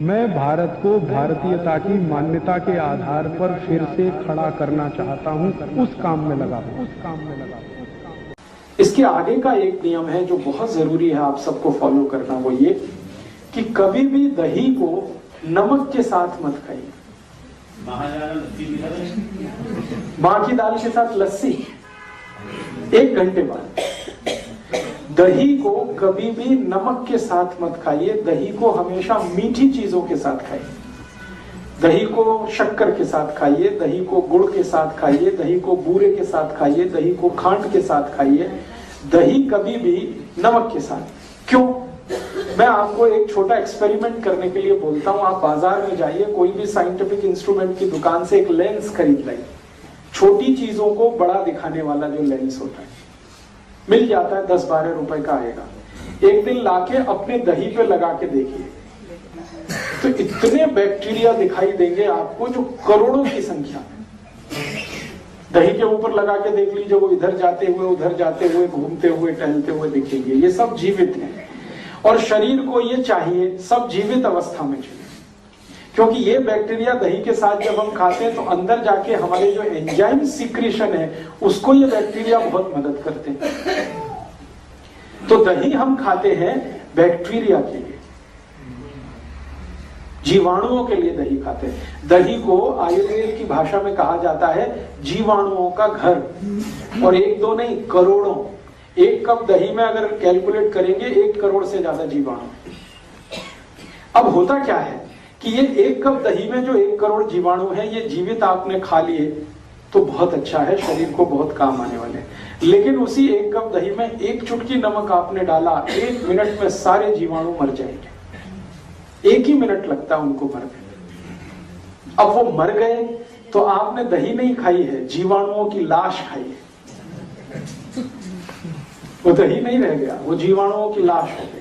मैं भारत को भारतीयता की मान्यता के आधार पर फिर से खड़ा करना चाहता हूं, उस काम में लगा हूं। इसके आगे का एक नियम है जो बहुत जरूरी है आप सबको फॉलो करना, वो ये कि कभी भी दही को नमक के साथ मत खाइए। मां की दाल के साथ लस्सी 1 घंटे बाद। दही को कभी भी नमक के साथ मत खाइए, दही को हमेशा मीठी चीजों के साथ खाइए। दही को शक्कर के साथ खाइए, दही को गुड़ के साथ खाइए, दही को बूरे के साथ खाइए, दही को खांड के साथ खाइए, दही कभी भी नमक के साथ। क्यों? मैं आपको एक छोटा एक्सपेरिमेंट करने के लिए बोलता हूं। आप बाजार में जाइए, कोई भी साइंटिफिक इंस्ट्रूमेंट की दुकान से एक लेंस खरीद लाइए। छोटी चीजों को बड़ा दिखाने वाला जो लेंस होता है, मिल जाता है, 10-12 रुपए का आएगा। एक दिन लाके अपने दही पे लगा के देखिए, तो इतने बैक्टीरिया दिखाई देंगे आपको जो करोड़ों की संख्या में। दही के ऊपर लगा के देख लीजिए, वो इधर जाते हुए, उधर जाते हुए, घूमते हुए, टहलते हुए दिखेंगे। ये सब जीवित हैं और शरीर को ये चाहिए, सब जीवित अवस्था में चाहिए, क्योंकि ये बैक्टीरिया दही के साथ जब हम खाते हैं तो अंदर जाके हमारे जो एंजाइम सिक्रीशन है उसको ये बैक्टीरिया बहुत मदद करते हैं। तो दही हम खाते हैं बैक्टीरिया के लिए, जीवाणुओं के लिए दही खाते हैं। दही को आयुर्वेद की भाषा में कहा जाता है जीवाणुओं का घर, और 1-2 नहीं, करोड़ों। 1 कप दही में अगर कैलकुलेट करेंगे 1 करोड़ से ज्यादा जीवाणु। अब होता क्या है कि ये 1 कप दही में जो 1 करोड़ जीवाणु हैं, ये जीवित आपने खा लिए तो बहुत अच्छा है, शरीर को बहुत काम आने वाले हैं। लेकिन उसी 1 कप दही में 1 चुटकी नमक आपने डाला, 1 मिनट में सारे जीवाणु मर जाएंगे। 1 ही मिनट लगता है उनको मरने। अब वो मर गए तो आपने दही नहीं खाई है, जीवाणुओं की लाश खाई है। वो दही नहीं रह गया, वो जीवाणुओं की लाश हो गया।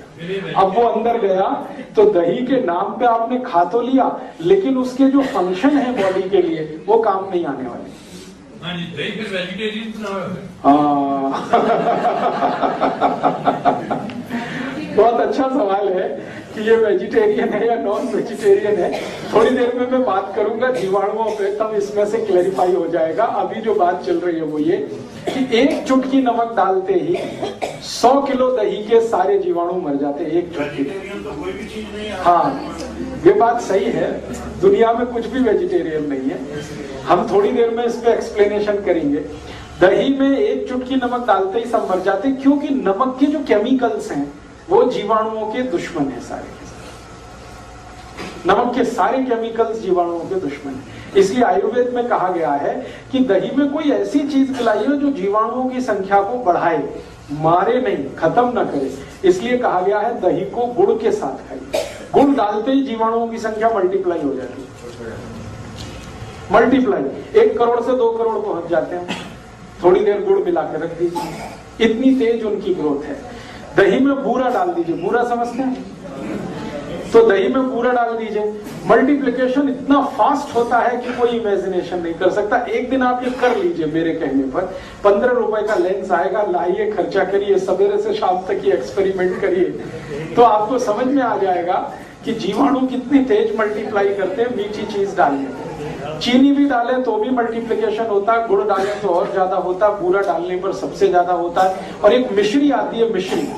अब वो अंदर गया तो दही के नाम पे आपने खा तो लिया, लेकिन उसके जो फंक्शन है बॉडी के लिए वो काम नहीं आने वाले। दही फिर वेजिटेरियन बहुत अच्छा सवाल है कि ये वेजिटेरियन है या नॉन वेजिटेरियन है। थोड़ी देर में मैं बात करूंगा जीवाणुओं पे, तब इसमें से क्लैरिफाई हो जाएगा। अभी जो बात चल रही है वो ये कि 1 चुटकी नमक डालते ही 100 किलो दही के सारे जीवाणु मर जाते हैं। 1 चुटकी तो कोई भी चीज नहीं है। हाँ, ये बात सही है, दुनिया में कुछ भी वेजिटेरियन नहीं है। हम थोड़ी देर में इस पे एक्सप्लेनेशन करेंगे। दही में 1 चुटकी नमक डालते ही सब मर जाते, क्योंकि नमक के जो केमिकल्स हैं वो जीवाणुओं के दुश्मन है। सारे के सारे नमक के सारे केमिकल्स जीवाणुओं के दुश्मन है। इसलिए आयुर्वेद में कहा गया है कि दही में कोई ऐसी चीज मिलाइए जो जीवाणुओं की संख्या को बढ़ाए, मारे नहीं, खत्म न करे। इसलिए कहा गया है दही को गुड़ के साथ खाइए। गुड़ डालते ही जीवाणुओं की संख्या मल्टीप्लाई हो जाती है। मल्टीप्लाई 1 करोड़ से 2 करोड़ पहुंच जाते हैं। थोड़ी देर गुड़ मिला के रख दीजिए, इतनी तेज उनकी ग्रोथ है। दही में बूरा डाल दीजिए, बूरा समझते हैं? तो दही में बूरा डाल दीजिए, मल्टीप्लिकेशन इतना फास्ट होता है कि कोई इमेजिनेशन नहीं कर सकता। एक दिन आप ये कर लीजिए मेरे कहने पर। 15 रुपए का लेंस आएगा, लाइए, खर्चा करिए, सवेरे से शाम तक ये एक्सपेरिमेंट करिए, तो आपको समझ में आ जाएगा कि जीवाणु कितनी तेज मल्टीप्लाई करते हैं मीठी चीज डालने। चीनी भी डालें तो भी मल्टीप्लिकेशन होता है, गुड़ डालें तो और ज्यादा होता है, बूरा डालने पर सबसे ज्यादा होता है। और एक मिश्री आती है, मिश्री,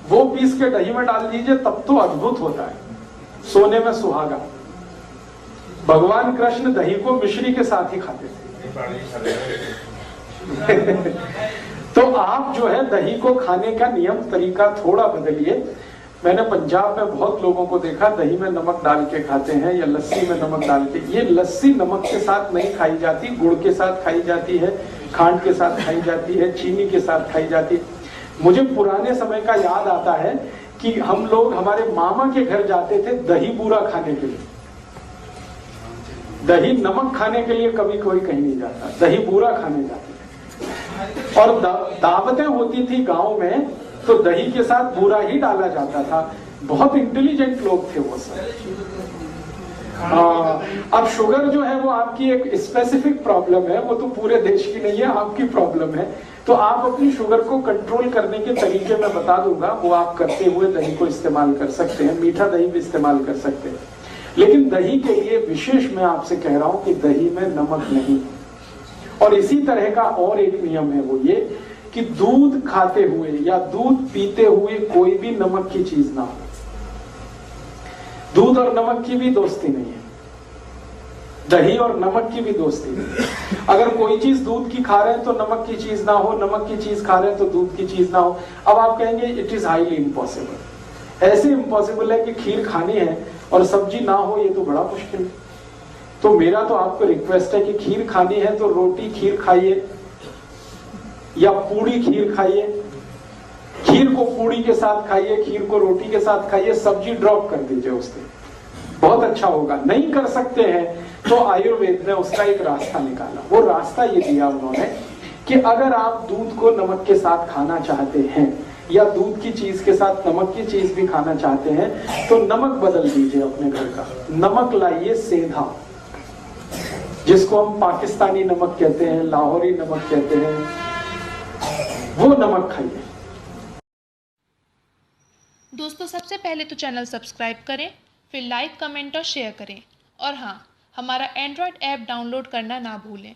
वो पीस के दही में डाल दीजिए, तब तो अद्भुत होता है, सोने में सुहागा। भगवान कृष्ण दही को मिश्री के साथ ही खाते थे। तो आप जो है दही को खाने का नियम तरीका थोड़ा बदलिए। मैंने पंजाब में बहुत लोगों को देखा दही में नमक डाल के खाते हैं या लस्सी में नमक डाल के। ये लस्सी नमक के साथ नहीं खाई जाती, गुड़ के साथ खाई जाती है, खांड के साथ खाई जाती है, चीनी के साथ खाई जाती है। मुझे पुराने समय का याद आता है कि हम लोग हमारे मामा के घर जाते थे दही बूरा खाने के लिए। दही नमक खाने के लिए कभी कोई कहीं नहीं जाता, दही बूरा खाने जाते थे। और दावतें होती थी गांव में, तो दही के साथ बूरा ही डाला जाता था। बहुत इंटेलिजेंट लोग थे वो सब। अब शुगर जो है वो आपकी एक स्पेसिफिक प्रॉब्लम है, वो तो पूरे देश की नहीं है, आपकी प्रॉब्लम है। तो आप अपनी शुगर को कंट्रोल करने के तरीके मैं बता दूंगा, वो आप करते हुए दही को इस्तेमाल कर सकते हैं। मीठा दही भी इस्तेमाल कर सकते हैं। लेकिन दही के लिए विशेष मैं आपसे कह रहा हूं कि दही में नमक नहीं है। और इसी तरह का और एक नियम है, वो ये कि दूध खाते हुए या दूध पीते हुए कोई भी नमक की चीज ना हो। दूध और नमक की भी दोस्ती नहीं है, दही और नमक की भी दोस्ती नहीं है। अगर कोई चीज दूध की खा रहे हैं तो नमक की चीज ना हो, नमक की चीज खा रहे हैं तो दूध की चीज ना हो। अब आप कहेंगे इट इज हाईली इम्पॉसिबल। ऐसे इम्पॉसिबल है कि खीर खानी है और सब्जी ना हो, ये तो बड़ा मुश्किल है। तो मेरा तो आपको रिक्वेस्ट है कि खीर खानी है तो रोटी खीर खाइए या पूड़ी खीर खाइए। खीर को पूड़ी के साथ खाइए, खीर को रोटी के साथ खाइए, सब्जी ड्रॉप कर दीजिए उस दिन, बहुत अच्छा होगा। नहीं कर सकते हैं तो आयुर्वेद ने उसका एक रास्ता निकाला। वो रास्ता ये दिया उन्होंने कि अगर आप दूध को नमक के साथ खाना चाहते हैं या दूध की चीज के साथ नमक की चीज भी खाना चाहते हैं तो नमक बदल दीजिए अपने घर का। नमक लाइए सेंधा, जिसको हम पाकिस्तानी नमक कहते हैं, लाहौरी नमक कहते हैं, वो नमक खाइए। दोस्तों, सबसे पहले तो चैनल सब्सक्राइब करें, फिर लाइक, कमेंट और शेयर करें। और हाँ, हमारा एंड्रॉयड ऐप डाउनलोड करना ना भूलें।